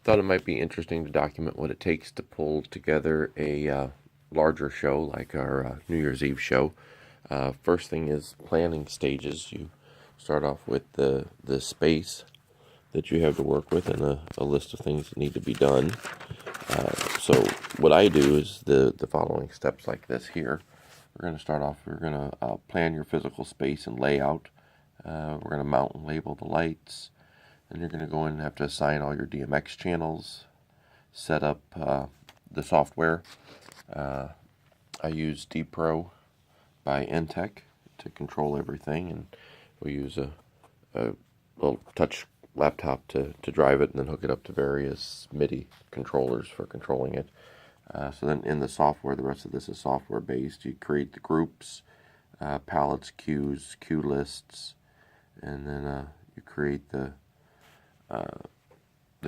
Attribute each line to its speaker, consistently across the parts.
Speaker 1: Thought it might be interesting to document what it takes to pull together a larger show like our New Year's Eve show. First thing is planning stages. You start off with the space that you have to work with and a list of things that need to be done. So what I do is the following steps like this here. We're going to start off, we're going to plan your physical space and layout. We're going to mount and label the lights. And you're going to go in and have to assign all your DMX channels, set up the software. I use DPro by Entech to control everything, and we use a little touch laptop to drive it and then hook it up to various MIDI controllers for controlling it. So then in the software, the rest of this is software based. You create the groups, palettes, queues, cue lists, and then you create the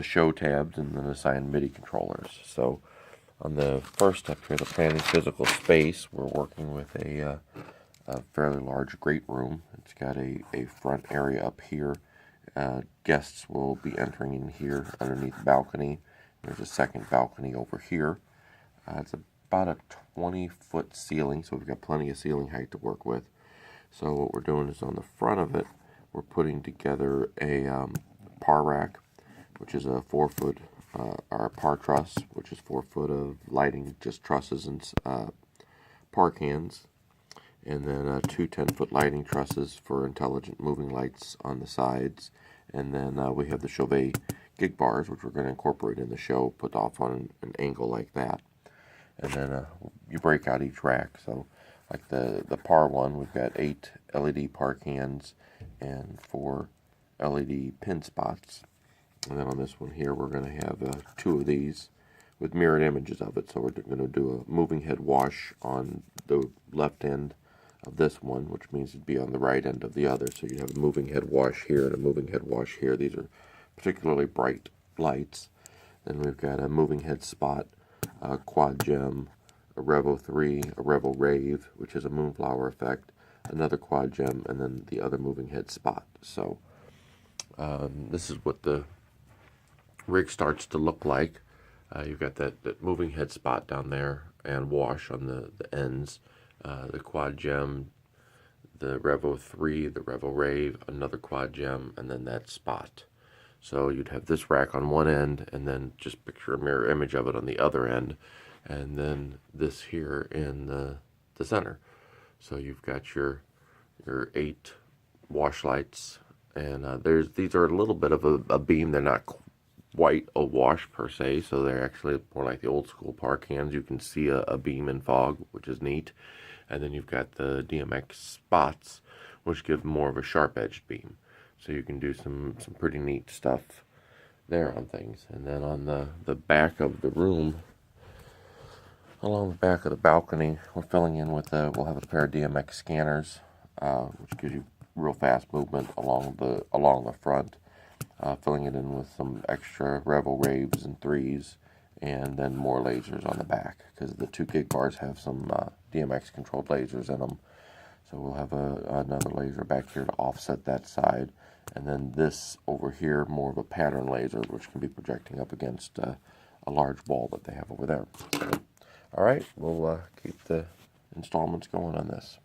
Speaker 1: show tabs and then assign MIDI controllers. So on the first step here, the planning physical space, we're working with a fairly large great room. It's got a front area up here. Guests will be entering in here underneath the balcony. There's a second balcony over here. It's about a 20-foot ceiling, so we've got plenty of ceiling height to work with. So what we're doing is on the front of it, we're putting together a par rack, which is a 4-foot, or a par truss, which is 4 foot of lighting, just trusses and par cans, and then two 10-foot lighting trusses for intelligent moving lights on the sides, and then we have the Chauvet gig bars, which we're going to incorporate in the show, put off on an angle like that, and then you break out each rack. So like the par one, we've got 8 LED par cans and 4 LED pin spots. And then on this one here, we're going to have 2 of these with mirrored images of it. So we're going to do a moving head wash on the left end of this one, which means it'd be on the right end of the other. So you have a moving head wash here and a moving head wash here. These are particularly bright lights. Then we've got a moving head spot, a quad gem, a Revo 3, a Revo Rave, which is a moonflower effect, another quad gem, and then the other moving head spot. So this is what the rig starts to look like. You've got that moving head spot down there and wash on the ends, the quad gem, the Revo 3, the Revo Rave, another quad gem, and then that spot. So you'd have this rack on one end, and then just picture a mirror image of it on the other end, and then this here in the center. So you've got your 8 wash lights, and these are a little bit of a beam. They're not quite a wash per se, so they're actually more like the old school par cans. You can see a beam in fog, which is neat. And then you've got the DMX spots, which give more of a sharp-edged beam. So you can do some pretty neat stuff there on things. And then on the back of the room, along the back of the balcony, we're filling in with we'll have a pair of DMX scanners, which gives you real fast movement along the front. Filling it in with some extra Revo Raves and 3s, and then more lasers on the back, because the 2 gig bars have some DMX controlled lasers in them. So we'll have another laser back here to offset that side, and then this over here, more of a pattern laser, which can be projecting up against a large wall that they have over there. So, all right, we'll keep the installments going on this.